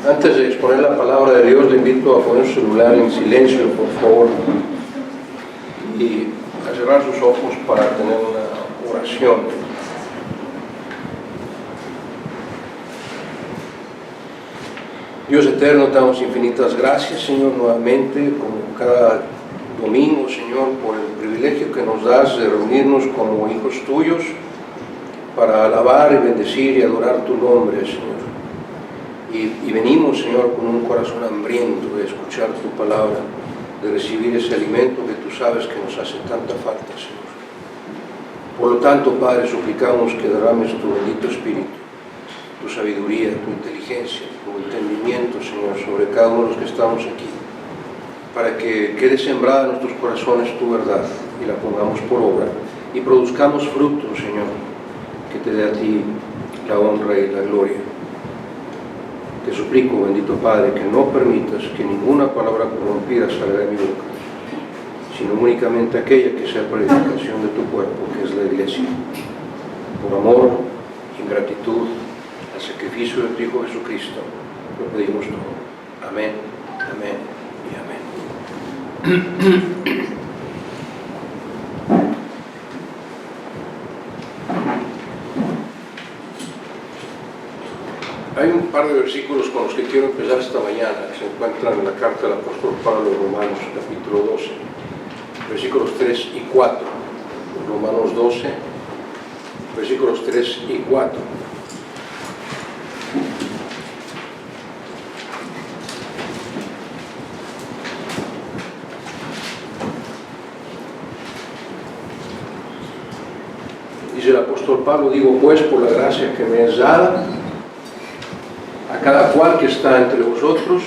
Antes de exponer la palabra de Dios, le invito a poner su celular en silencio, por favor, y a cerrar sus ojos para tener una oración. Dios eterno, te damos infinitas gracias, Señor, nuevamente, como cada domingo, Señor, por el privilegio que nos das de reunirnos como hijos tuyos para alabar y bendecir y adorar tu nombre, Señor. Y venimos, Señor, con un corazón hambriento de escuchar tu palabra, de recibir ese alimento que tú sabes que nos hace tanta falta, Señor. Por lo tanto, Padre, suplicamos que derrames tu bendito Espíritu, tu sabiduría, tu inteligencia, tu entendimiento, Señor, sobre cada uno de los que estamos aquí, para que quede sembrada en nuestros corazones tu verdad y la pongamos por obra y produzcamos fruto, Señor, que te dé a ti la honra y la gloria. Te suplico, bendito Padre, que no permitas que ninguna palabra corrompida salga de mi boca, sino únicamente aquella que sea para edificación de tu cuerpo, que es la iglesia. Por amor y gratitud al sacrificio de tu Hijo Jesucristo, lo pedimos todo. Amén, amén y amén. Hay un par de versículos con los que quiero empezar esta mañana, que se encuentran en la carta del apóstol Pablo a los Romanos, capítulo 12, versículos 3 y 4. Romanos 12, versículos 3 y 4. Dice el apóstol Pablo: digo pues, por la gracia que me es dada, a cada cual que está entre vosotros,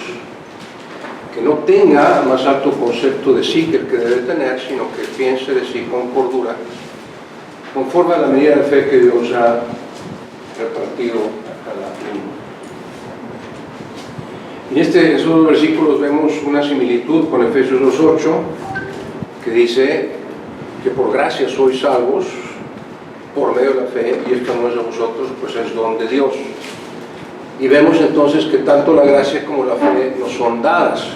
que no tenga más alto concepto de sí que el que debe tener, sino que piense de sí con cordura, conforme a la medida de fe que Dios ha repartido a cada uno. En esos versículos vemos una similitud con Efesios 2:8, que dice que por gracia sois salvos por medio de la fe, y esto no es de vosotros, pues es don de Dios. Y vemos entonces que tanto la gracia como la fe nos son dadas.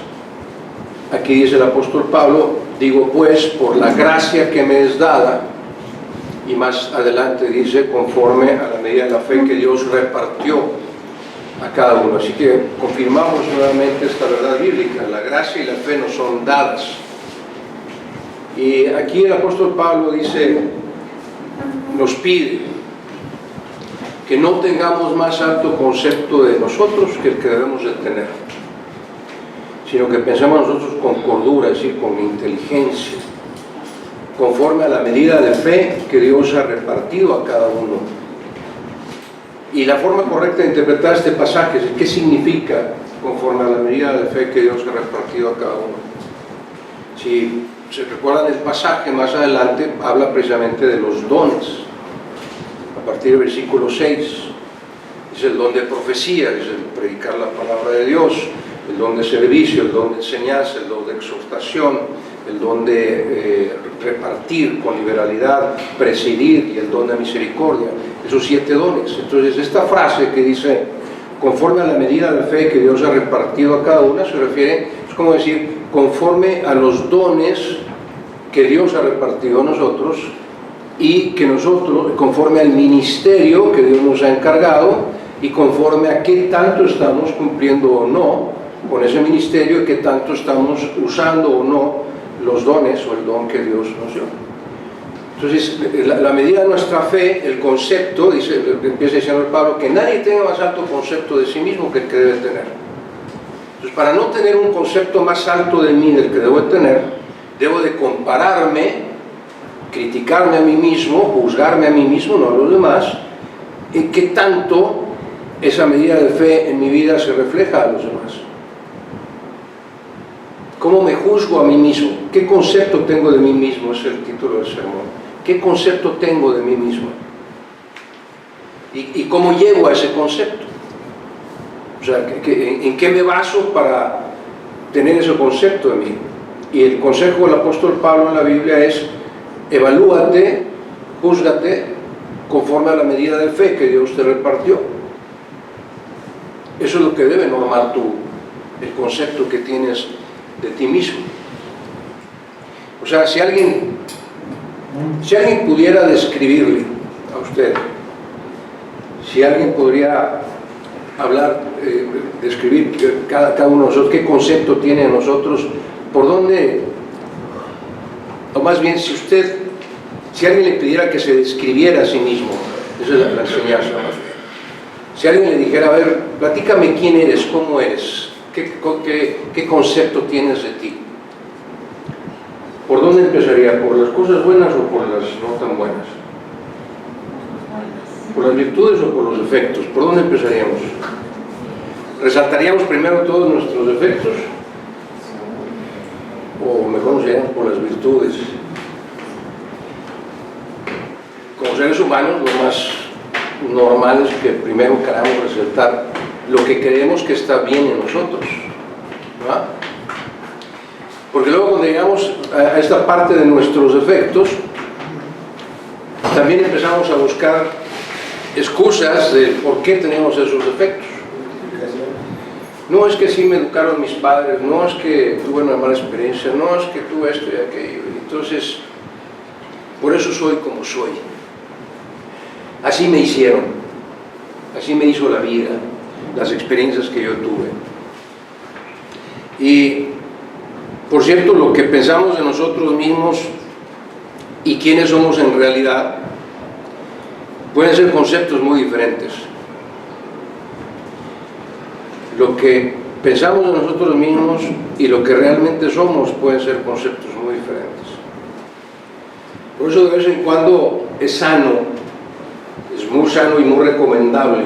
Aquí dice el apóstol Pablo: digo pues, por la gracia que me es dada, y más adelante dice, conforme a la medida de la fe que Dios repartió a cada uno. Así que confirmamos nuevamente esta verdad bíblica: la gracia y la fe nos son dadas. Y aquí el apóstol Pablo dice, nos pide que no tengamos más alto concepto de nosotros que el que debemos de tener, sino que pensemos nosotros con cordura, es decir, con inteligencia, conforme a la medida de fe que Dios ha repartido a cada uno. Y la forma correcta de interpretar este pasaje es: ¿qué significa conforme a la medida de fe que Dios ha repartido a cada uno? Si se recuerdan el pasaje más adelante, habla precisamente de los dones. A partir del versículo 6, es el don de profecía, es el predicar la palabra de Dios, el don de servicio, el don de enseñanza, el don de exhortación, el don de repartir con liberalidad, presidir, y el don de misericordia. Esos 7 dones. Entonces, esta frase que dice, conforme a la medida de fe que Dios ha repartido a cada una, se refiere, es como decir, conforme a los dones que Dios ha repartido a nosotros, y que nosotros, conforme al ministerio que Dios nos ha encargado, y conforme a qué tanto estamos cumpliendo o no con ese ministerio, y qué tanto estamos usando o no los dones o el don que Dios nos dio. Entonces, la medida de nuestra fe, el concepto, dice, empieza diciendo el Pablo, que nadie tenga más alto concepto de sí mismo que el que debe tener. Entonces, para no tener un concepto más alto de mí del que debo tener, debo de compararme, criticarme a mí mismo, juzgarme a mí mismo, no a los demás, en qué tanto esa medida de fe en mi vida se refleja a los demás. ¿Cómo me juzgo a mí mismo? ¿Qué concepto tengo de mí mismo? Es el título del sermón. ¿Qué concepto tengo de mí mismo? ¿Y cómo llego a ese concepto? O sea, ¿en qué me baso para tener ese concepto de mí? Y el consejo del apóstol Pablo en la Biblia es: evalúate, júzgate conforme a la medida de fe que Dios te repartió. Eso es lo que debe normar el concepto que tienes de ti mismo. O sea, si alguien pudiera describirle a usted, si alguien podría hablar, describir cada uno de nosotros, qué concepto tiene de nosotros, por dónde, o más bien, si alguien le pidiera que se describiera a sí mismo, esa es la enseñanza más bien. Si alguien le dijera, a ver, platícame quién eres, cómo eres, qué concepto tienes de ti, ¿por dónde empezaría? ¿Por las cosas buenas o por las no tan buenas? ¿Por las virtudes o por los defectos? ¿Por dónde empezaríamos? ¿Resaltaríamos primero todos nuestros defectos? ¿O mejor nos iríamos por las virtudes? Como seres humanos, lo más normal es que primero queramos resaltar lo que creemos que está bien en nosotros, ¿no? Porque luego cuando llegamos a esta parte de nuestros defectos, también empezamos a buscar excusas de por qué tenemos esos defectos. No es que así me educaron mis padres, no es que tuve una mala experiencia, no es que tuve esto y aquello. Entonces, por eso soy como soy. Así me hicieron, así me hizo la vida, las experiencias que yo tuve. Y, por cierto, lo que pensamos de nosotros mismos y quiénes somos en realidad pueden ser conceptos muy diferentes. Lo que pensamos de nosotros mismos y lo que realmente somos pueden ser conceptos muy diferentes. Por eso de vez en cuando es sano, es muy sano y muy recomendable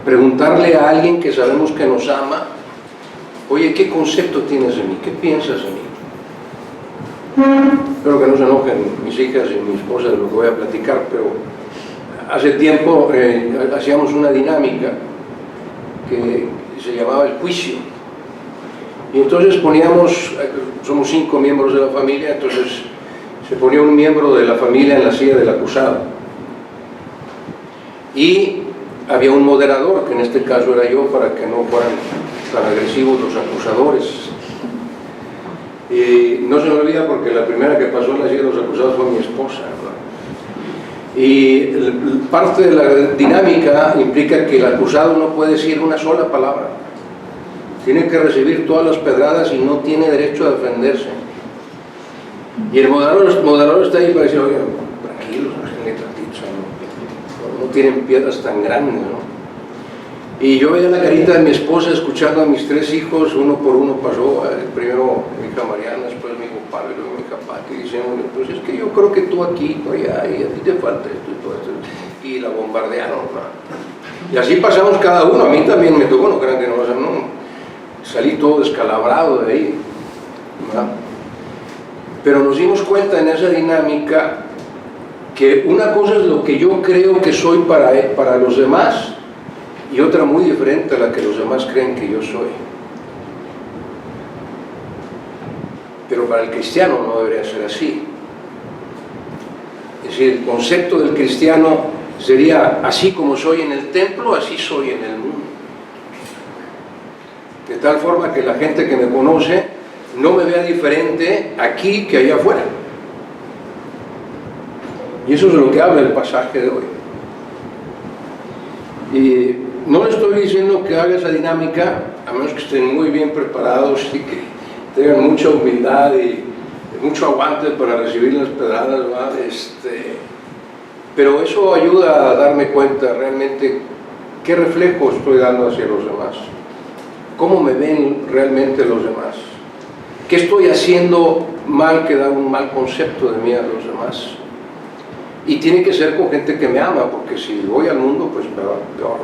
preguntarle a alguien que sabemos que nos ama, oye, ¿qué concepto tienes de mí? ¿Qué piensas de mí? Espero que no se enojen mis hijas y mi esposa de lo que voy a platicar, pero hace tiempo hacíamos una dinámica que se llamaba el juicio. Y entonces somos 5 miembros de la familia, entonces se ponía un miembro de la familia en la silla del acusado. Y había un moderador, que en este caso era yo, para que no fueran tan agresivos los acusadores. Y no se me olvida porque la primera que pasó en la silla de los acusados fue mi esposa, ¿no? Y parte de la dinámica implica que el acusado no puede decir una sola palabra. Tiene que recibir todas las pedradas y no tiene derecho a defenderse. Y el moderador está ahí para decir, oye, tranquilos, no tienen piedras tan grandes, ¿no? Y yo veía la carita de mi esposa escuchando a mis 3 hijos, uno por uno pasó, primero mi hija Mariana, después mi hijo Pablo y luego mi hija Pati, diciendo, pues es que yo creo que tú aquí, tú allá, y a ti te falta esto y todo esto, y la bombardearon, ¿no? Y así pasamos cada uno. A mí también me tocó, no crean que no, salí todo descalabrado de ahí, ¿verdad? Pero nos dimos cuenta en esa dinámica que una cosa es lo que yo creo que soy para los demás y otra muy diferente a la que los demás creen que yo soy. Pero para el cristiano no debería ser así. Es decir, el concepto del cristiano sería: así como soy en el templo, así soy en el mundo. De tal forma que la gente que me conoce no me vea diferente aquí que allá afuera. Y eso es de lo que habla el pasaje de hoy. Y no le estoy diciendo que haga esa dinámica, a menos que estén muy bien preparados y que tengan mucha humildad y mucho aguante para recibir las pedradas, ¿verdad? Pero eso ayuda a darme cuenta realmente qué reflejo estoy dando hacia los demás, cómo me ven realmente los demás, qué estoy haciendo mal que da un mal concepto de mí a los demás. Y tiene que ser con gente que me ama, porque si voy al mundo, pues me va peor.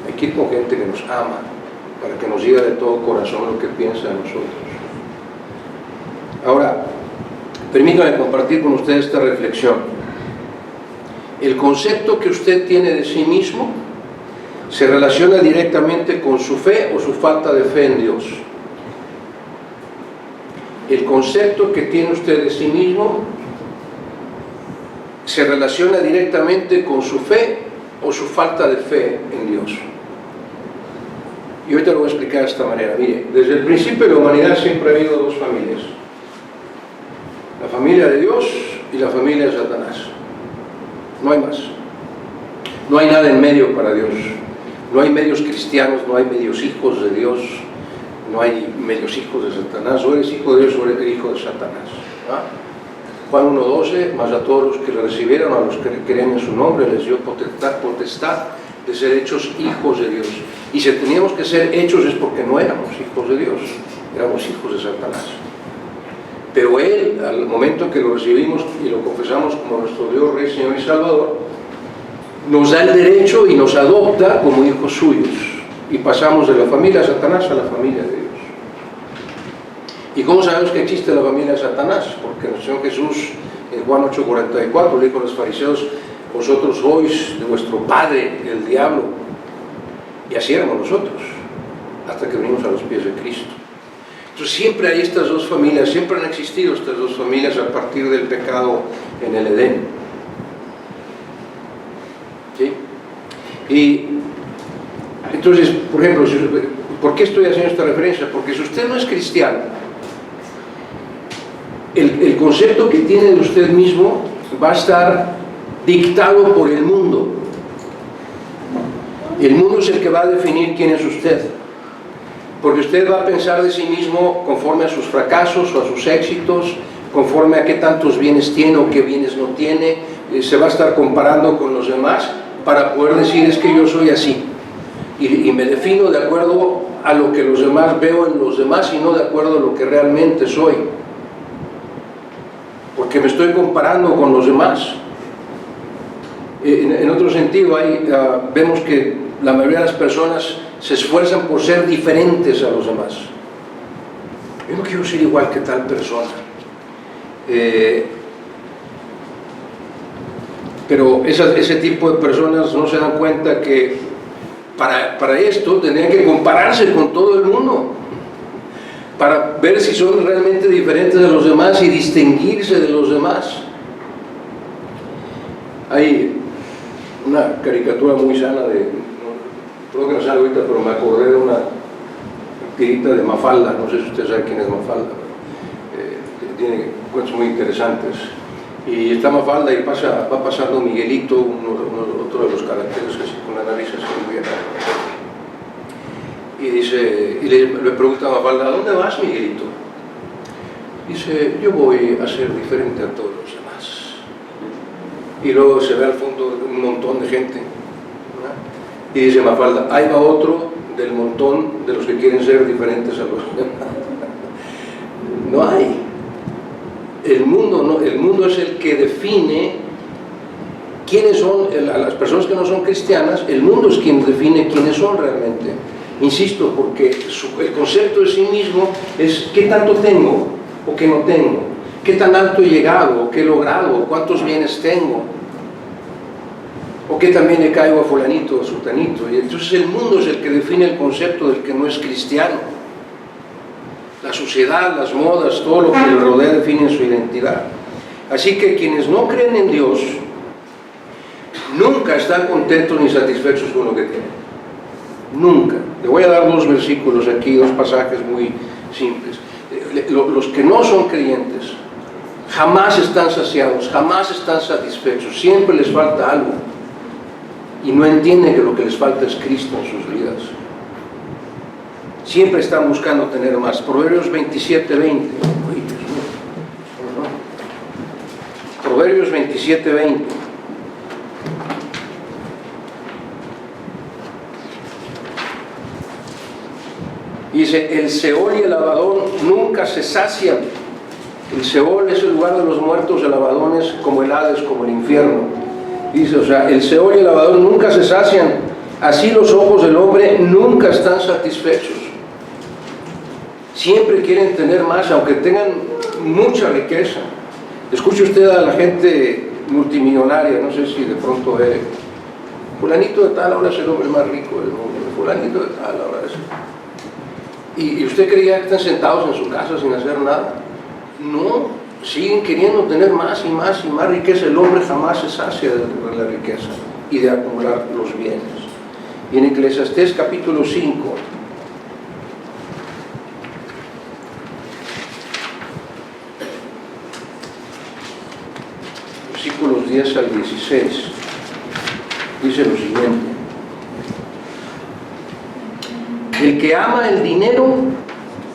Hay que ir con gente que nos ama, para que nos diga de todo corazón lo que piensa de nosotros. Ahora, permítanme compartir con ustedes esta reflexión. El concepto que usted tiene de sí mismo se relaciona directamente con su fe o su falta de fe en Dios. El concepto que tiene usted de sí mismo se relaciona directamente con su fe o su falta de fe en Dios. Y ahorita lo voy a explicar de esta manera. Mire, desde el principio de la humanidad siempre ha habido dos familias. La familia de Dios y la familia de Satanás. No hay más. No hay nada en medio para Dios. No hay medios cristianos, no hay medios hijos de Dios, no hay medios hijos de Satanás. O eres hijo de Dios o eres hijo de Satanás. ¿Ah? Juan 1:12, más a todos los que le recibieron, a los que creían en su nombre, les dio potestad de ser hechos hijos de Dios. Y si teníamos que ser hechos es porque no éramos hijos de Dios, éramos hijos de Satanás. Pero Él, al momento que lo recibimos y lo confesamos como nuestro Dios, Rey, Señor y Salvador, nos da el derecho y nos adopta como hijos suyos. Y pasamos de la familia de Satanás a la familia de Dios. ¿Y cómo sabemos que existe la familia de Satanás? Porque el Señor Jesús, en Juan 8:44, le dijo a los fariseos: vosotros sois de vuestro padre, el diablo. Y así éramos nosotros, hasta que venimos a los pies de Cristo. Entonces siempre hay estas dos familias, siempre han existido estas dos familias a partir del pecado en el Edén. ¿Sí? Y entonces, por ejemplo, ¿por qué estoy haciendo esta referencia? Porque si usted no es cristiano, el concepto que tiene de usted mismo va a estar dictado por el mundo. El mundo es el que va a definir quién es usted, porque usted va a pensar de sí mismo conforme a sus fracasos o a sus éxitos, conforme a qué tantos bienes tiene o qué bienes no tiene. Se va a estar comparando con los demás para poder decir: es que yo soy así y me defino de acuerdo a lo que los demás veo en los demás y no de acuerdo a lo que realmente soy, porque me estoy comparando con los demás. En otro sentido, vemos que la mayoría de las personas se esfuerzan por ser diferentes a los demás. Yo no quiero ser igual que tal persona. Pero ese tipo de personas no se dan cuenta que para esto tendrían que compararse con todo el mundo, para ver si son realmente diferentes de los demás y distinguirse de los demás. Hay una caricatura muy sana creo que no sale ahorita, pero me acordé de una tirita de Mafalda. No sé si usted sabe quién es Mafalda. Tiene cuentos muy interesantes. Y está Mafalda y va pasando Miguelito, otro de los caracteres que con la nariz así muy bien. Y dice, le pregunta a Mafalda: ¿a dónde vas, Miguelito? Dice: yo voy a ser diferente a todos los demás. Y luego se ve al fondo un montón de gente, ¿verdad? Y dice Mafalda: ahí va otro del montón de los que quieren ser diferentes a los demás. No hay. El mundo es el que define quiénes son. A las personas que no son cristianas, el mundo es quien define quiénes son realmente. Insisto, porque el concepto de sí mismo es: ¿qué tanto tengo o qué no tengo? ¿Qué tan alto he llegado o qué he logrado? ¿O cuántos bienes tengo? ¿O qué también le caigo a fulanito o a sutanito? Y entonces el mundo es el que define el concepto del que no es cristiano. La sociedad, las modas, todo lo que le rodea define su identidad. Así que quienes no creen en Dios nunca están contentos ni satisfechos con lo que tienen. Nunca. Le voy a dar dos versículos aquí, dos pasajes muy simples. Los que no son creyentes jamás están saciados, jamás están satisfechos, siempre les falta algo y no entienden que lo que les falta es Cristo en sus vidas. Siempre están buscando tener más. Proverbios 27:20. Proverbios 27:20. Dice: el Seol y el Abadón nunca se sacian. El Seol es el lugar de los muertos, el Abadón es como el Hades, como el infierno. Dice, o sea, el Seol y el Abadón nunca se sacian. Así los ojos del hombre nunca están satisfechos. Siempre quieren tener más, aunque tengan mucha riqueza. Escuche usted a la gente multimillonaria, no sé si de pronto ve: fulanito de tal ahora es el hombre más rico del mundo, fulanito de tal ahora es. ¿Y usted creía que están sentados en su casa sin hacer nada? No, siguen queriendo tener más y más y más riqueza. El hombre jamás se sacia de la riqueza y de acumular los bienes. Y en Eclesiastés capítulo 5, versículos 10 al 16. Dice lo siguiente: el que ama el dinero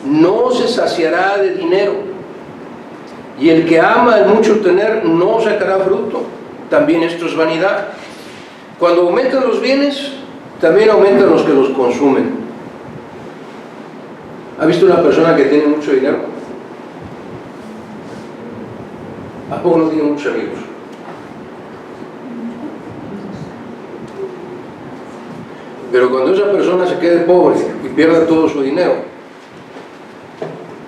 no se saciará de dinero, y el que ama el mucho tener no sacará fruto. También esto es vanidad. Cuando aumentan los bienes, también aumentan los que los consumen. ¿Ha visto una persona que tiene mucho dinero? ¿A poco no tiene muchos amigos? Pero cuando esa persona se quede pobre y pierda todo su dinero,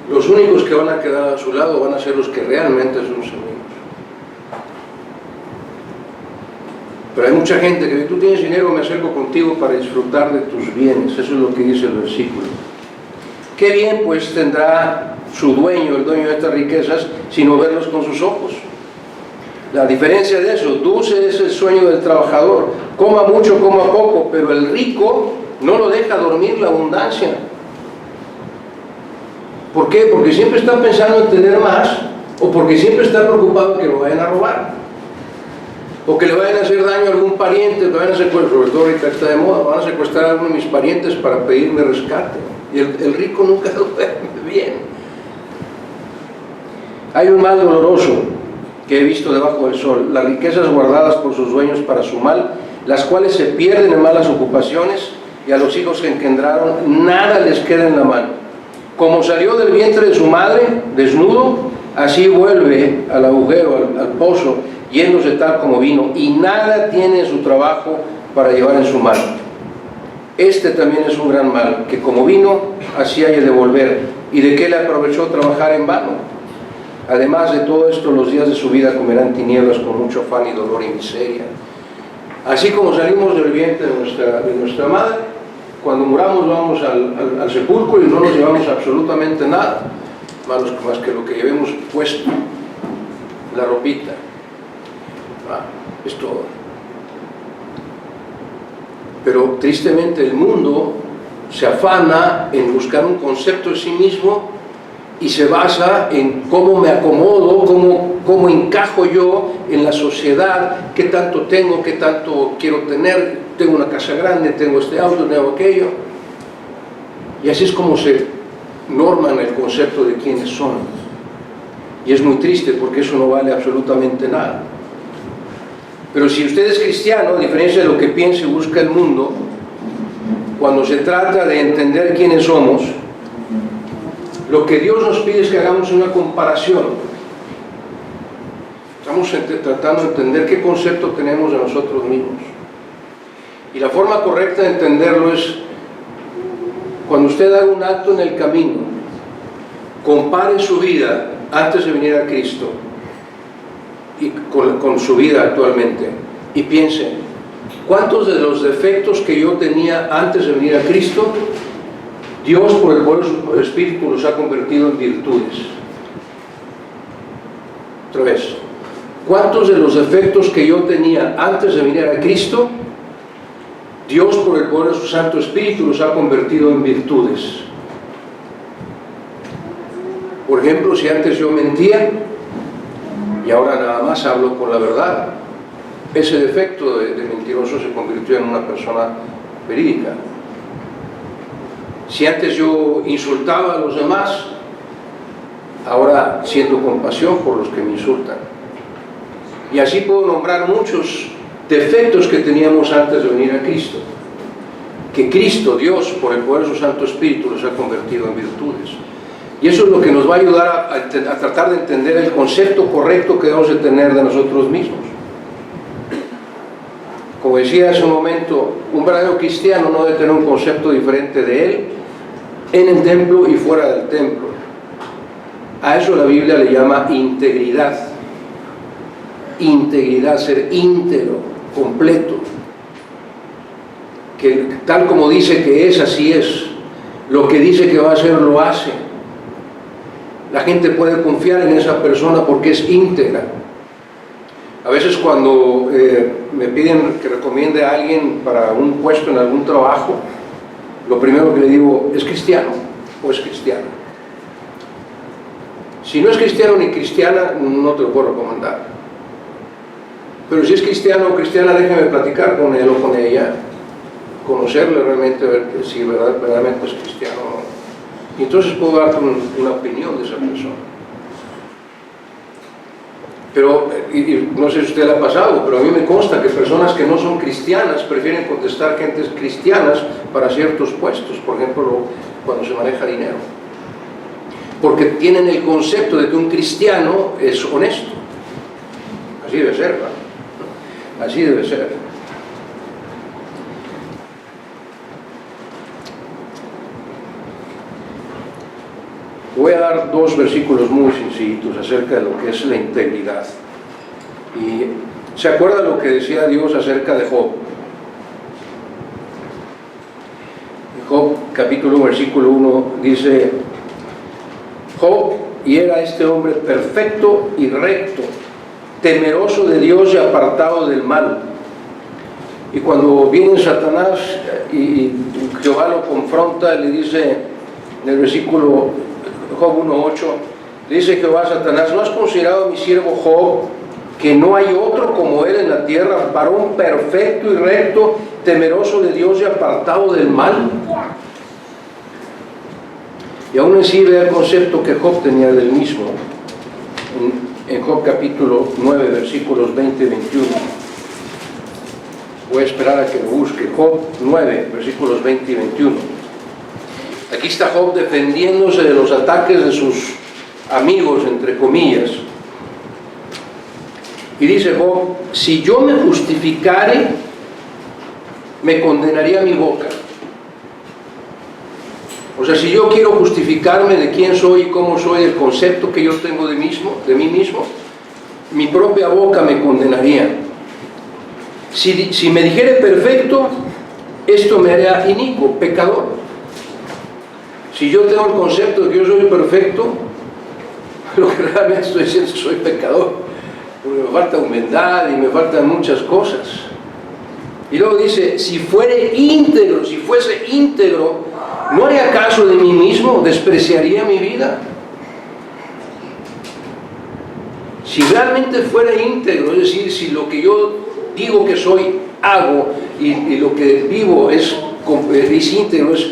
los únicos que van a quedar a su lado van a ser los que realmente son sus amigos. Pero hay mucha gente que dice: tú tienes dinero, me acerco contigo para disfrutar de tus bienes. Eso es lo que dice el versículo. ¿Qué bien pues tendrá su dueño, el dueño de estas riquezas, sino verlos con sus ojos? La diferencia de eso: dulce es el sueño del trabajador, coma mucho, coma poco, pero el rico no lo deja dormir la abundancia. ¿Por qué? Porque siempre está pensando en tener más, o porque siempre está preocupado que lo vayan a robar, o que le vayan a hacer daño a algún pariente, que vayan a secuestrar. Sobre todo ahorita está de moda, van a secuestrar a alguno de mis parientes para pedirme rescate. Y el rico nunca duerme bien. Hay un mal doloroso que he visto debajo del sol: las riquezas guardadas por sus dueños para su mal, las cuales se pierden en malas ocupaciones, y a los hijos que engendraron nada les queda en la mano. Como salió del vientre de su madre desnudo, así vuelve al agujero, al pozo, yéndose tal como vino, y nada tiene en su trabajo para llevar en su mano. Este también es un gran mal, que como vino, así haya de volver. ¿Y de qué le aprovechó trabajar en vano? Además de todo esto, los días de su vida comerán tinieblas con mucho afán y dolor y miseria. Así como salimos del vientre de nuestra madre, cuando muramos vamos al sepulcro y no nos llevamos absolutamente nada, más que lo que llevemos puesto, la ropita. Es todo. Pero tristemente el mundo se afana en buscar un concepto de sí mismo y se basa en cómo me acomodo, cómo encajo yo en la sociedad, qué tanto tengo, qué tanto quiero tener. Tengo una casa grande, tengo este auto, tengo aquello. Y así es como se norman el concepto de quiénes son. Y es muy triste, porque eso no vale absolutamente nada. Pero si usted es cristiano, a diferencia de lo que piensa y busca el mundo, cuando se trata de entender quiénes somos, lo que Dios nos pide es que hagamos una comparación. Estamos tratando de entender qué concepto tenemos de nosotros mismos. Y la forma correcta de entenderlo es: cuando usted haga un acto en el camino, compare su vida antes de venir a Cristo y con su vida actualmente, y piense: ¿cuántos de los defectos que yo tenía antes de venir a Cristo, Dios por el poder de su Espíritu los ha convertido en virtudes? Otra vez: ¿cuántos de los defectos que yo tenía antes de venir a Cristo, Dios por el poder de su Santo Espíritu los ha convertido en virtudes? Por ejemplo, si antes yo mentía y ahora nada más hablo con la verdad, ese defecto de mentiroso se convirtió en una persona verídica. Si antes yo insultaba a los demás, ahora siento compasión por los que me insultan. Y así puedo nombrar muchos defectos que teníamos antes de venir a Cristo, que Cristo, Dios, por el poder de su Santo Espíritu, los ha convertido en virtudes. Y eso es lo que nos va a ayudar a tratar de entender el concepto correcto que debemos de tener de nosotros mismos. Como decía hace un momento, un verdadero cristiano no debe tener un concepto diferente de él en el templo y fuera del templo. A eso la Biblia le llama integridad. Integridad, ser íntegro, completo. Que tal como dice que es, así es. Lo que dice que va a hacer, lo hace. La gente puede confiar en esa persona porque es íntegra. A veces cuando me piden que recomiende a alguien para un puesto en algún trabajo, lo primero que le digo: ¿es cristiano o es cristiana? Si no es cristiano ni cristiana, no te lo puedo recomendar. Pero si es cristiano o cristiana, déjeme platicar con él o con ella, conocerle realmente, ver si verdaderamente es cristiano o no. Y entonces puedo darte una opinión de esa persona. Pero, y no sé si a usted le ha pasado, pero a mí me consta que personas que no son cristianas prefieren contestar gentes cristianas para ciertos puestos, por ejemplo, cuando se maneja dinero. Porque tienen el concepto de que un cristiano es honesto. Así debe ser, ¿verdad? Así debe ser. Voy a dar dos versículos muy sencillitos acerca de lo que es la integridad. Y ¿se acuerda lo que decía Dios acerca de Job? En Job capítulo 1, versículo 1 dice: Job, y era este hombre perfecto y recto, temeroso de Dios y apartado del mal. Y cuando viene Satanás y Jehová lo confronta, le dice en el versículo Job 1:8, le dice Jehová a Satanás: ¿no has considerado a mi siervo Job, que no hay otro como él en la tierra, varón perfecto y recto, temeroso de Dios y apartado del mal? Y aún así ve el concepto que Job tenía del mismo en Job capítulo 9, versículos 20 y 21. Voy a esperar a que lo busque. Job 9, versículos 20 y 21. Aquí está Job defendiéndose de los ataques de sus amigos, entre comillas. Y dice Job: si yo me justificare, me condenaría mi boca. O sea, si yo quiero justificarme de quién soy y cómo soy, el concepto que yo tengo de mí mismo, mi propia boca me condenaría. Si me dijere perfecto, esto me haría inicuo, pecador. Si yo tengo el concepto de que yo soy perfecto, lo que realmente estoy diciendo es que soy pecador, porque me falta humildad y me faltan muchas cosas. Y luego dice: si fuese íntegro, ¿no haría caso de mí mismo? ¿Despreciaría mi vida? Si realmente fuera íntegro, es decir, si lo que yo digo que soy, hago, y lo que vivo es íntegro, es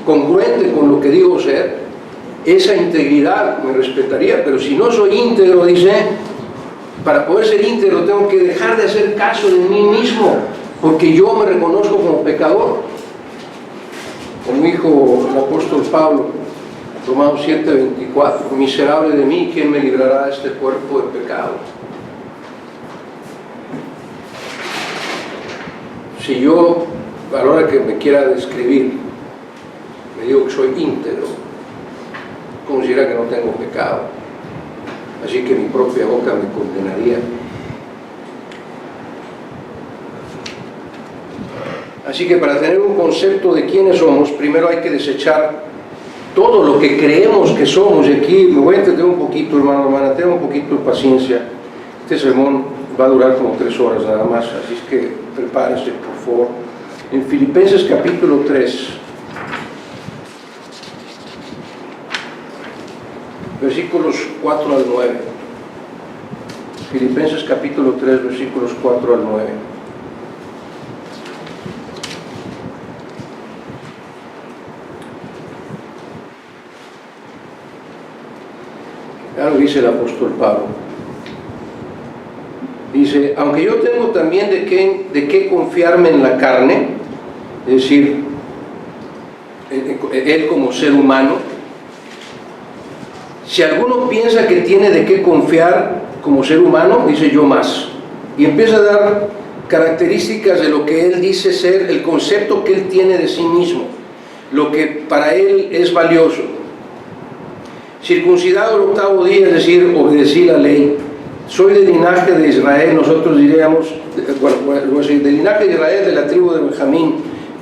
congruente con lo que digo ser, esa integridad me respetaría. Pero si no soy íntegro, dice, para poder ser íntegro tengo que dejar de hacer caso de mí mismo, porque yo me reconozco como pecador. Como dijo el apóstol Pablo, Romanos 7:24, miserable de mí, ¿quién me librará de este cuerpo de pecado? Si yo, a la hora que me quiera describir, me digo que soy íntegro, como si dijera que no tengo pecado, así que mi propia boca me condenaría. Así que para tener un concepto de quiénes somos, primero hay que desechar todo lo que creemos que somos. Y aquí me voy a entender un poquito, hermana, tenga un poquito de paciencia. Este sermón va a durar como 3 horas nada más, así es que prepárese, por favor. En Filipenses capítulo 3, versículos 4 al 9. Filipenses capítulo 3, versículos 4 al 9. Ya lo dice el apóstol Pablo. Dice: aunque yo tengo también de qué confiarme en la carne, es decir, él como ser humano, si alguno piensa que tiene de qué confiar como ser humano, dice yo más. Y empieza a dar características de lo que él dice ser, el concepto que él tiene de sí mismo, lo que para él es valioso. Circuncidado el 8º día, es decir, obedecí la ley. Soy del linaje de Israel, nosotros diríamos, del linaje de Israel, de la tribu de Benjamín,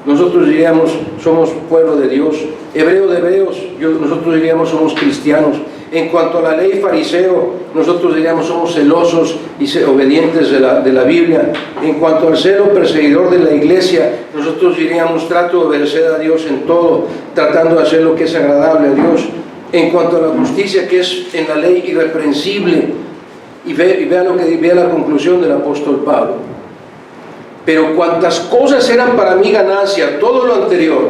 nosotros diríamos, somos pueblo de Dios. Hebreo de hebreos, nosotros diríamos, somos cristianos. En cuanto a la ley, fariseo, nosotros diríamos, somos celosos y obedientes de la Biblia. En cuanto al celo, perseguidor de la iglesia, nosotros diríamos, trato de obedecer a Dios en todo, tratando de hacer lo que es agradable a Dios. En cuanto a la justicia, que es en la ley irreprensible, Y vea la conclusión del apóstol Pablo. Pero cuantas cosas eran para mí ganancia, todo lo anterior,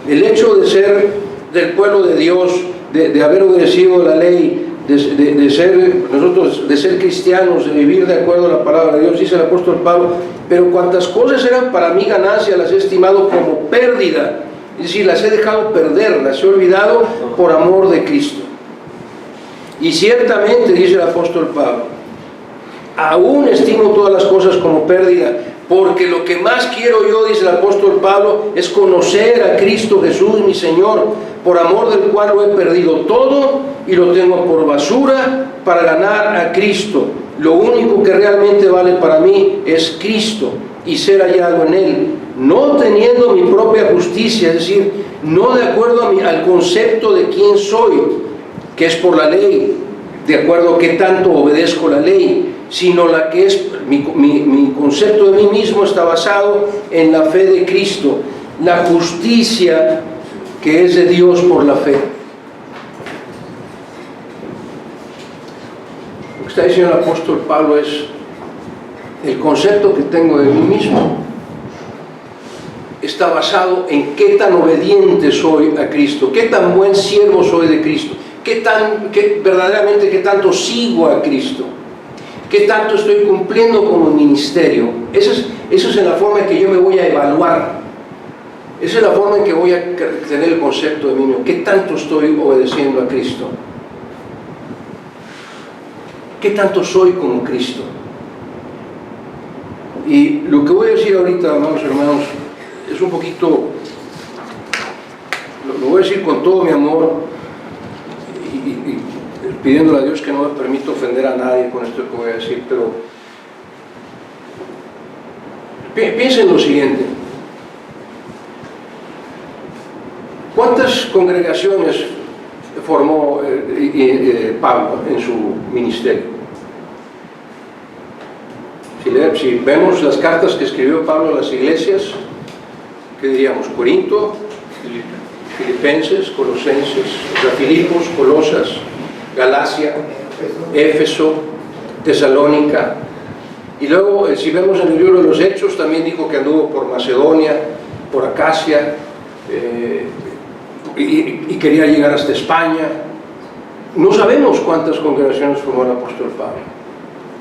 el hecho de ser del pueblo de Dios, de haber obedecido la ley, de ser cristianos, de vivir de acuerdo a la palabra de Dios, dice el apóstol Pablo, pero cuantas cosas eran para mí ganancia, las he estimado como pérdida, es decir, las he dejado perder, las he olvidado por amor de Cristo. Y ciertamente, dice el apóstol Pablo, aún estimo todas las cosas como pérdida, porque lo que más quiero yo, dice el apóstol Pablo, es conocer a Cristo Jesús, mi Señor, por amor del cual lo he perdido todo y lo tengo por basura para ganar a Cristo. Lo único que realmente vale para mí es Cristo y ser hallado en Él, no teniendo mi propia justicia, es decir, no de acuerdo al concepto de quién soy, que es por la ley, de acuerdo a qué tanto obedezco la ley, sino la que es mi concepto de mí mismo está basado en la fe de Cristo, la justicia que es de Dios por la fe. Lo que está diciendo el apóstol Pablo es el concepto que tengo de mí mismo está basado en qué tan obediente soy a Cristo, qué tan buen siervo soy de Cristo, verdaderamente qué tanto sigo a Cristo, qué tanto estoy cumpliendo como ministerio. Esa es la forma en que yo me voy a evaluar. Esa es la forma en que voy a tener el concepto de mí mismo. ¿Qué tanto estoy obedeciendo a Cristo? ¿Qué tanto soy como Cristo? Y lo que voy a decir ahorita, amados hermanos, es un poquito, lo voy a decir con todo mi amor y pidiéndole a Dios que no me permita ofender a nadie con esto que voy a decir, pero piensen lo siguiente. ¿Cuántas congregaciones formó Pablo en su ministerio? Si vemos las cartas que escribió Pablo a las iglesias, ¿qué diríamos? Corinto, Filipenses, Colosenses, o sea, Filipos, Colosas, Galacia, Éfeso, Tesalónica. Y luego, si vemos en el libro de los Hechos, también dijo que anduvo por Macedonia, por Acacia, y quería llegar hasta España. No sabemos cuántas congregaciones formó el apóstol Pablo,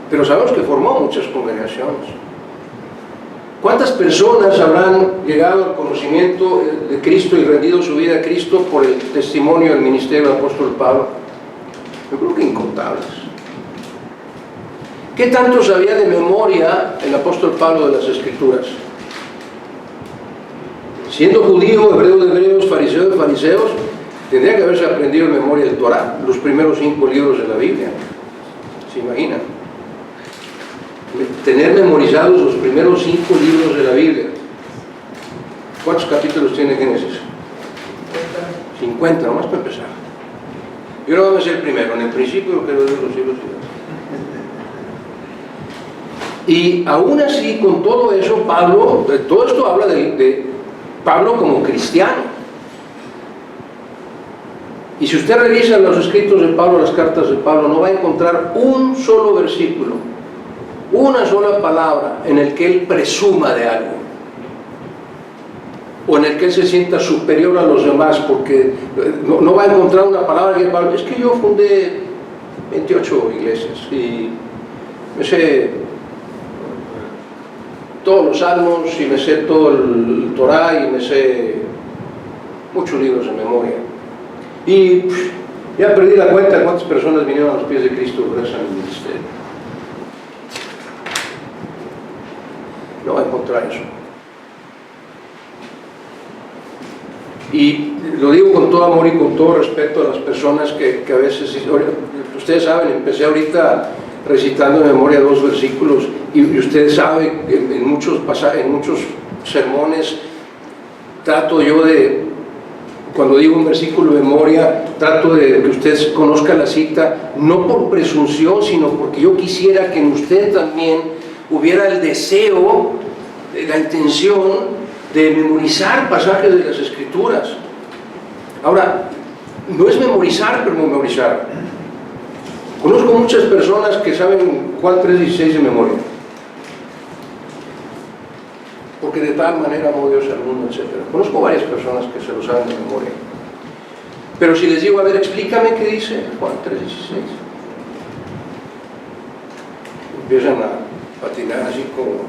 pero sabemos que formó muchas congregaciones. ¿Cuántas personas habrán llegado al conocimiento de Cristo y rendido su vida a Cristo por el testimonio del ministerio del apóstol Pablo? Yo creo que incontables. ¿Qué tanto sabía de memoria el apóstol Pablo de las Escrituras? Siendo judío, hebreo de hebreos, fariseo de fariseos, tendría que haberse aprendido en memoria el Torá, los primeros 5 libros de la Biblia. ¿Se imaginan? Tener memorizados los primeros 5 libros de la Biblia. ¿Cuántos capítulos tiene Génesis? 50, nomás para empezar. Yo no voy a ser el primero, en el principio que lo de los siglos. Y aún así, con todo eso, Pablo, todo esto habla de Pablo como cristiano. Y si usted revisa los escritos de Pablo, las cartas de Pablo, no va a encontrar un solo versículo, una sola palabra en el que él presuma de algo, o en el que él se sienta superior a los demás, porque no va a encontrar una palabra que Pablo, es que yo fundé 28 iglesias y me sé todos los salmos y me sé todo el Torá y me sé muchos libros de memoria. Y ya perdí la cuenta de cuántas personas vinieron a los pies de Cristo gracias a mi ministerio. No va a encontrar eso. Y lo digo con todo amor y con todo respeto a las personas que a veces, ustedes saben, empecé ahorita recitando de memoria 2 versículos y ustedes saben, en muchos sermones trato yo de, cuando digo un versículo de memoria, trato de que usted conozca la cita, no por presunción, sino porque yo quisiera que en usted también hubiera el deseo, la intención de memorizar pasajes de las Escrituras. Ahora, no es memorizar, pero memorizar. Conozco muchas personas que saben Juan 3:16 de memoria, porque de tal manera amó Dios al mundo, etc. Conozco varias personas que se lo saben de memoria. Pero si les digo, a ver, explícame qué dice Juan 3:16, empiezan a patinar así como,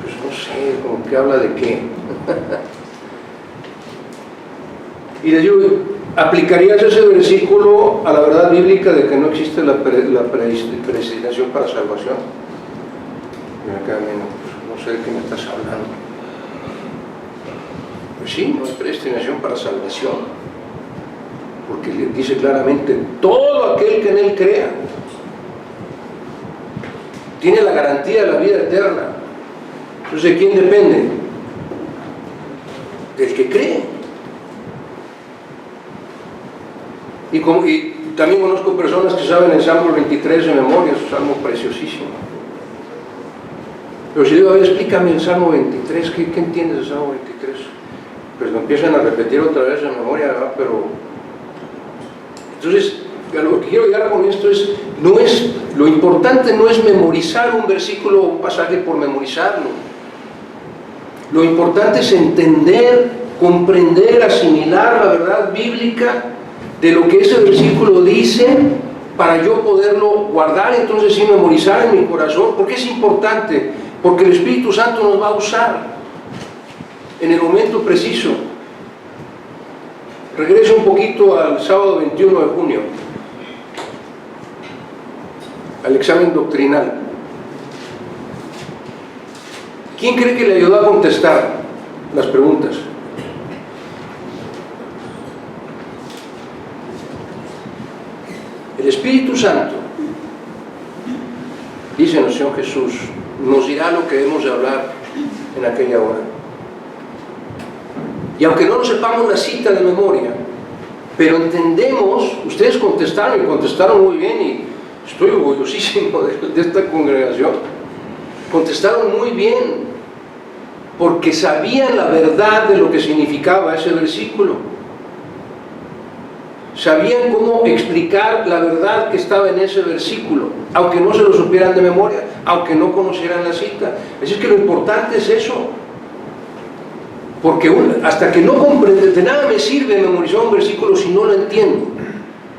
pues no sé, como que habla de qué. Y les digo, ¿aplicarías ese versículo a la verdad bíblica de que no existe la predestinación para salvación? Y me queda menos, pues no sé de qué me estás hablando. Pues sí, no hay predestinación para salvación, porque le dice claramente, todo aquel que en él crea tiene la garantía de la vida eterna. Entonces, ¿de quién depende? Del que cree. Y también conozco personas que saben el Salmo 23 de memoria, es un salmo preciosísimo. Pero si digo, a ver, explícame el Salmo 23, ¿qué entiendes del Salmo 23? Pues lo empiezan a repetir otra vez en memoria, ¿verdad? Pero entonces, lo que quiero llegar con esto es, lo importante no es memorizar un versículo o un pasaje por memorizarlo. Lo importante es entender, comprender, asimilar la verdad bíblica de lo que ese versículo dice, para yo poderlo guardar, entonces sí memorizar en mi corazón. ¿Por qué es importante? Porque el Espíritu Santo nos va a usar en el momento preciso. Regreso un poquito al sábado 21 de junio, al examen doctrinal. ¿Quién cree que le ayudó a contestar las preguntas? El Espíritu Santo, dice el Señor Jesús, nos dirá lo que debemos de hablar en aquella hora. Y aunque no nos sepamos la cita de memoria, pero entendemos, ustedes contestaron y contestaron muy bien, y estoy orgullosísimo de esta congregación, contestaron muy bien, porque sabían la verdad de lo que significaba ese versículo. Sabían cómo explicar la verdad que estaba en ese versículo, aunque no se lo supieran de memoria, aunque no conocieran la cita. Así es que lo importante es eso. Porque hasta que no comprende, de nada me sirve memorizar un versículo si no lo entiendo,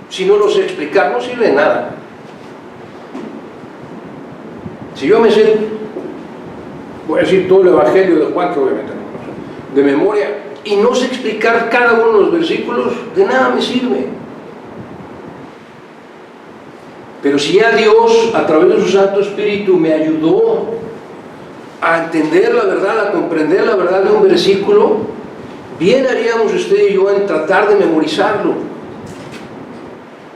si no lo sé explicar, no sirve de nada. Si yo me sé, voy a decir todo el Evangelio de Juan, que obviamente no, de memoria, y no sé explicar cada uno de los versículos, de nada me sirve. Pero si ya Dios, a través de su Santo Espíritu, me ayudó a entender la verdad, a comprender la verdad de un versículo, bien haríamos usted y yo en tratar de memorizarlo.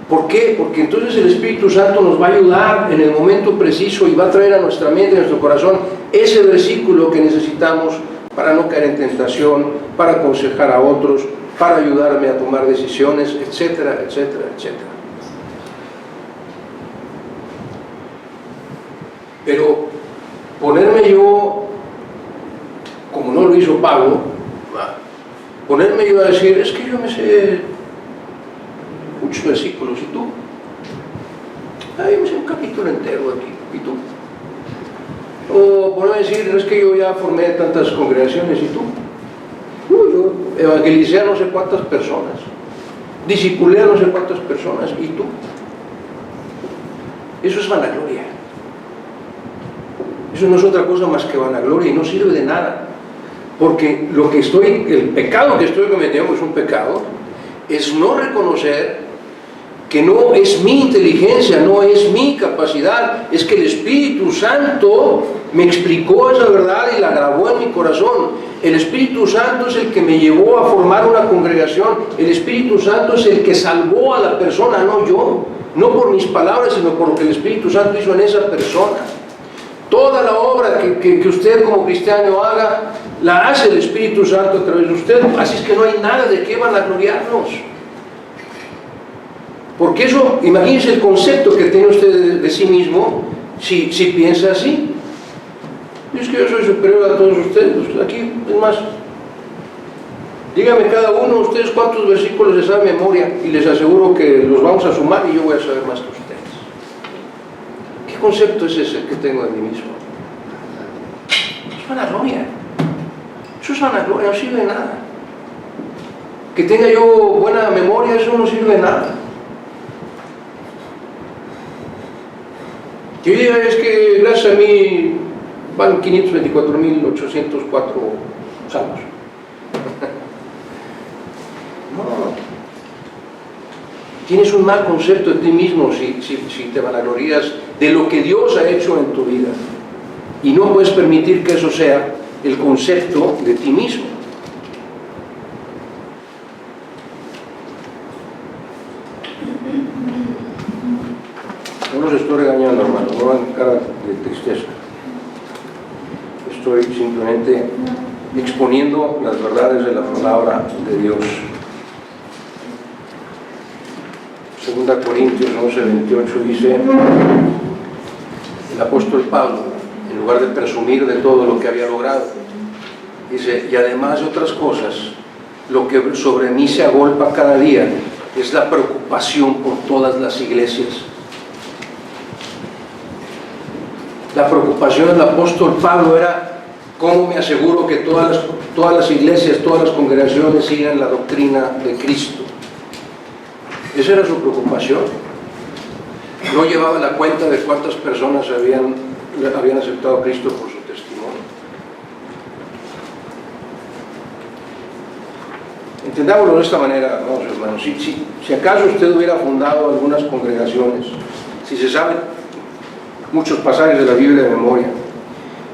¿Por qué? Porque entonces el Espíritu Santo nos va a ayudar en el momento preciso y va a traer a nuestra mente, a nuestro corazón, ese versículo que necesitamos para no caer en tentación, para aconsejar a otros, para ayudarme a tomar decisiones, etcétera, etcétera, etcétera. Pero ponerme yo, como no lo hizo Pablo, ponerme yo a decir, es que yo me sé muchos versículos, ¿y tú? Yo me sé un capítulo entero aquí, ¿y tú? O ponerme a decir, es que yo ya formé tantas congregaciones, ¿y tú? Yo evangelicé a no sé cuántas personas, discipulé a no sé cuántas personas, ¿y tú? Eso es vanagloria. Eso no es otra cosa más que vanagloria y no sirve de nada. Porque el pecado que estoy cometiendo es un pecado, es no reconocer que no es mi inteligencia, no es mi capacidad, es que el Espíritu Santo me explicó esa verdad y la grabó en mi corazón. El Espíritu Santo es el que me llevó a formar una congregación. El Espíritu Santo es el que salvó a la persona, no yo. No por mis palabras, sino por lo que el Espíritu Santo hizo en esa persona. Toda la obra que usted como cristiano haga, la hace el Espíritu Santo a través de usted. Así es que no hay nada de qué vanagloriarnos. Porque eso, imagínense el concepto que tiene usted de sí mismo, si piensa así. Es que yo soy superior a todos ustedes. Aquí, es más, dígame cada uno de ustedes cuántos versículos les sabe de memoria y les aseguro que los vamos a sumar y yo voy a saber más que usted. concepto es ese que tengo de mí mismo? Es vanagloria. Eso es vanagloria, no sirve de nada. Que tenga yo buena memoria, eso no sirve de nada. Que yo diga, es que gracias a mí van 524.804 salmos. No. Tienes un mal concepto de ti mismo si te vanaglorías de lo que Dios ha hecho en tu vida. Y no puedes permitir que eso sea el concepto de ti mismo. No los estoy regañando, hermano, no van cara de tristeza. Estoy simplemente exponiendo las verdades de la palabra de Dios. 2 Corintios 11:28 dice el apóstol Pablo, en lugar de presumir de todo lo que había logrado, dice, y además de otras cosas, lo que sobre mí se agolpa cada día es la preocupación por todas las iglesias. La preocupación del apóstol Pablo era cómo me aseguro que todas las iglesias, todas las congregaciones sigan la doctrina de Cristo. Esa era su preocupación. No llevaba la cuenta de cuántas personas habían aceptado a Cristo por su testimonio. Entendámoslo de esta manera, vamos, hermanos. Si acaso usted hubiera fundado algunas congregaciones, si se saben muchos pasajes de la Biblia de memoria,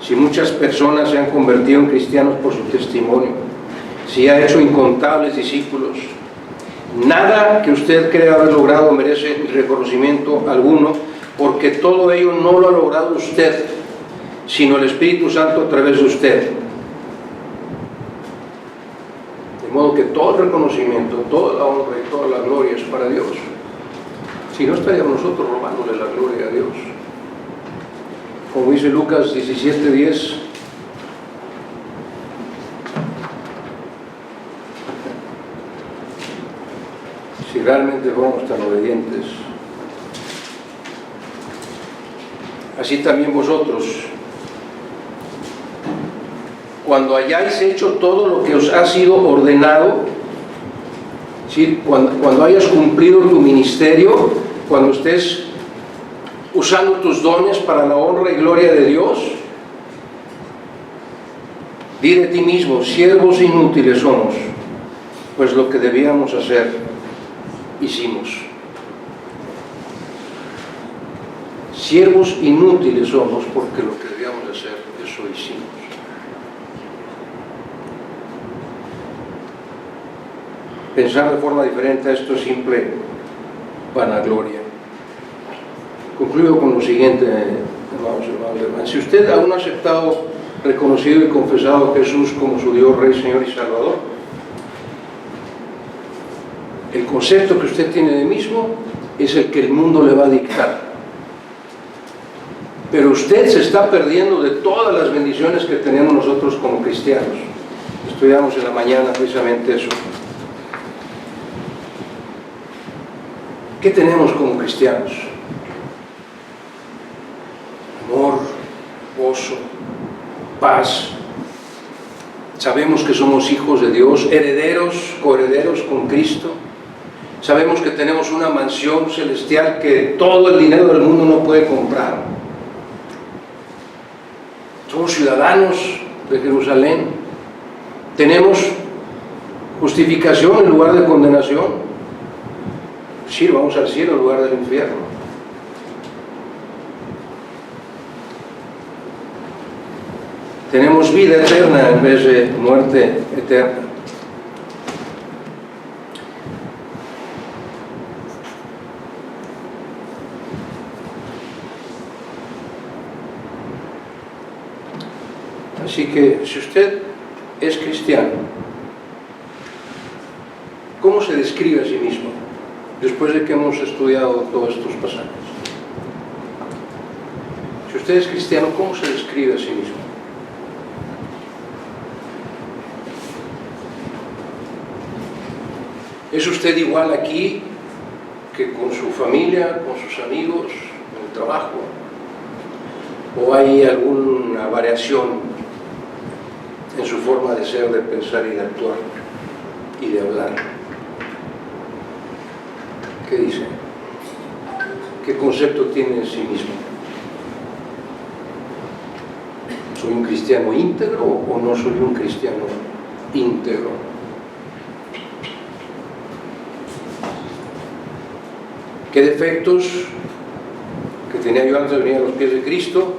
si muchas personas se han convertido en cristianos por su testimonio, si ha hecho incontables discípulos, nada que usted crea haber logrado merece reconocimiento alguno, porque todo ello no lo ha logrado usted, sino el Espíritu Santo a través de usted. De modo que todo el reconocimiento, toda la honra y toda la gloria es para Dios. Si no, estaríamos nosotros robándole la gloria a Dios. Como dice Lucas 17:10, si realmente fuéramos tan obedientes, así también vosotros, cuando hayáis hecho todo lo que os ha sido ordenado, ¿sí? Cuando hayas cumplido tu ministerio, cuando estés usando tus dones para la honra y gloria de Dios, di de ti mismo, siervos inútiles somos, pues lo que debíamos hacer, hicimos. Siervos inútiles somos porque lo que debíamos hacer, eso hicimos. Pensar de forma diferente a esto es simple vanagloria. Concluyo con lo siguiente, hermanos. Si usted aún no ha aceptado, reconocido y confesado a Jesús como su Dios, Rey, Señor y Salvador, el concepto que usted tiene de mismo es el que el mundo le va a dictar. Pero usted se está perdiendo de todas las bendiciones que tenemos nosotros como cristianos. Estudiamos en la mañana precisamente eso. ¿Qué tenemos como cristianos? Amor, gozo, paz. Sabemos que somos hijos de Dios, herederos, coherederos con Cristo. Sabemos que tenemos una mansión celestial que todo el dinero del mundo no puede comprar. Somos ciudadanos de Jerusalén. Tenemos justificación en lugar de condenación. Sí, vamos al cielo en lugar del infierno. Tenemos vida eterna en vez de muerte eterna. Así que si usted es cristiano, ¿cómo se describe a sí mismo después de que hemos estudiado todos estos pasajes? Si usted es cristiano, ¿cómo se describe a sí mismo? ¿Es usted igual aquí que con su familia, con sus amigos, en el trabajo? ¿O hay alguna variación en su forma de ser, de pensar y de actuar y de hablar? ¿Qué dice? ¿Qué concepto tiene de sí mismo? ¿Soy un cristiano íntegro o no soy un cristiano íntegro? ¿Qué defectos que tenía yo antes de venir a los pies de Cristo,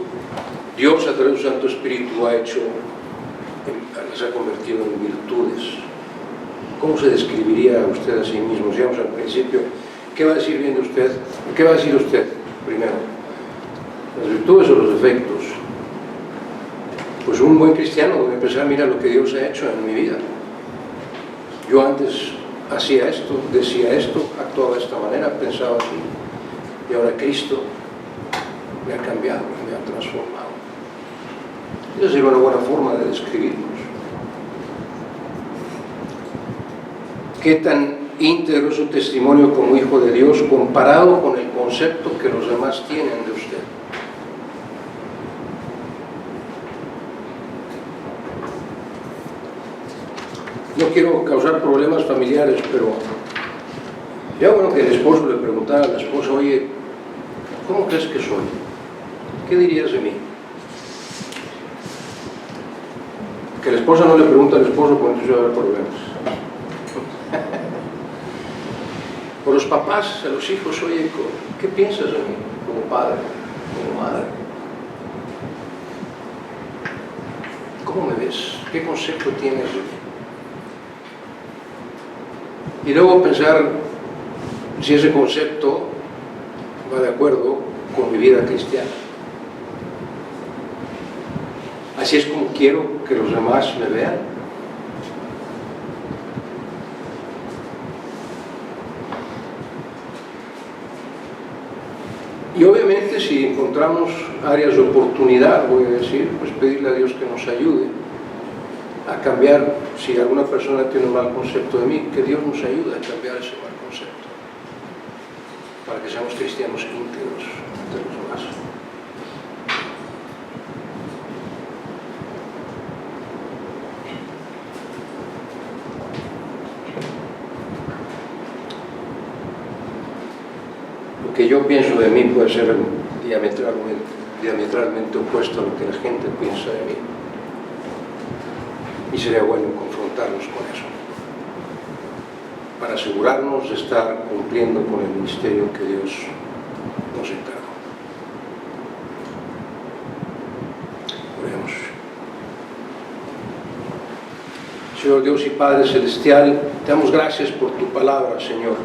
Dios a través de su Santo Espíritu las ha convertido en virtudes? ¿Cómo se describiría usted a sí mismo? Si vamos al principio, ¿qué va a decir bien de usted? ¿Qué va a decir usted primero? ¿Las virtudes o los defectos? Pues un buen cristiano debe empezar a mirar lo que Dios ha hecho en mi vida. Yo antes hacía esto, decía esto, actuaba de esta manera, pensaba así, y ahora Cristo me ha cambiado, me ha transformado. Esa sería una buena forma de describirnos. ¿Qué tan íntegro es su testimonio como hijo de Dios comparado con el concepto que los demás tienen de usted? No quiero causar problemas familiares, pero ya bueno que el esposo le preguntara a la esposa, oye, ¿cómo crees que soy? ¿Qué dirías de mí? Que la esposa no le pregunta al esposo cuando se va a haber problemas. O los papás a los hijos, oye, ¿qué piensas de mí? Como padre, como madre. ¿Cómo me ves? ¿Qué concepto tienes de mí? Y luego pensar si ese concepto va de acuerdo con mi vida cristiana. Así es como quiero que los demás me vean. Y obviamente si encontramos áreas de oportunidad, voy a decir, pues pedirle a Dios que nos ayude a cambiar. Si alguna persona tiene un mal concepto de mí, que Dios nos ayude a cambiar ese mal concepto para que seamos cristianos íntegros de los demás. Lo que yo pienso de mí puede ser diametralmente opuesto a lo que la gente piensa de mí. Y sería bueno confrontarnos con eso, para asegurarnos de estar cumpliendo con el ministerio que Dios nos encargó. Oremos. Señor Dios y Padre Celestial, te damos gracias por tu palabra, Señor,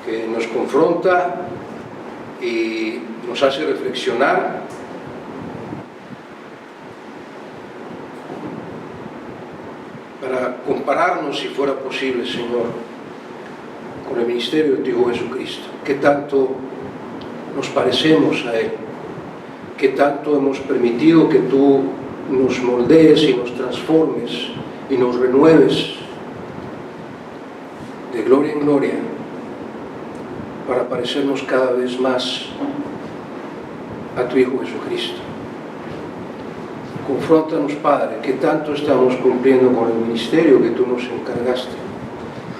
que nos confronta y nos hace reflexionar para compararnos, si fuera posible, Señor, con el ministerio de tu Hijo Jesucristo. ¿Qué tanto nos parecemos a Él? ¿Qué tanto hemos permitido que tú nos moldees y nos transformes y nos renueves de gloria en gloria para parecernos cada vez más a tu Hijo Jesucristo? Confróntanos, Padre, que tanto estamos cumpliendo con el ministerio que tú nos encargaste,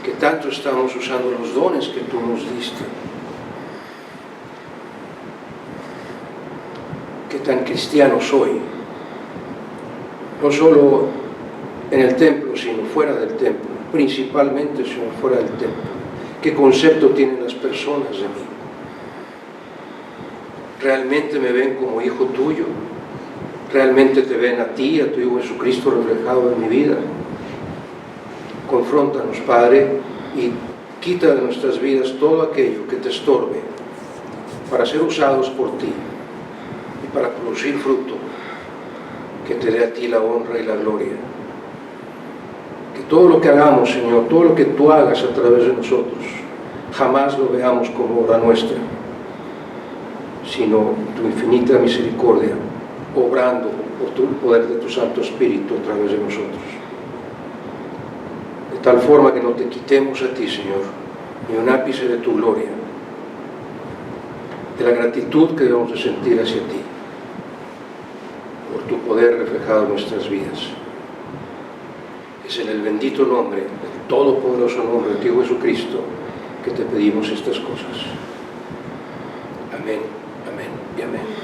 que tanto estamos usando los dones que tú nos diste, que tan cristiano soy, no solo en el templo, sino fuera del templo, principalmente sino fuera del templo. ¿Qué concepto tienen las personas de mí? ¿Realmente me ven como hijo tuyo? ¿Realmente te ven a ti, a tu Hijo Jesucristo reflejado en mi vida? Confróntanos, Padre, y quita de nuestras vidas todo aquello que te estorbe para ser usados por ti y para producir fruto que te dé a ti la honra y la gloria. Que todo lo que hagamos, Señor, todo lo que tú hagas a través de nosotros, jamás lo veamos como obra nuestra, sino tu infinita misericordia, obrando por tu poder de tu Santo Espíritu a través de nosotros. De tal forma que no te quitemos a ti, Señor, ni un ápice de tu gloria, de la gratitud que debemos de sentir hacia ti. poder reflejado en nuestras vidas. Es en el bendito nombre, el todopoderoso nombre de Dios Jesucristo, que te pedimos estas cosas. Amén, amén y amén.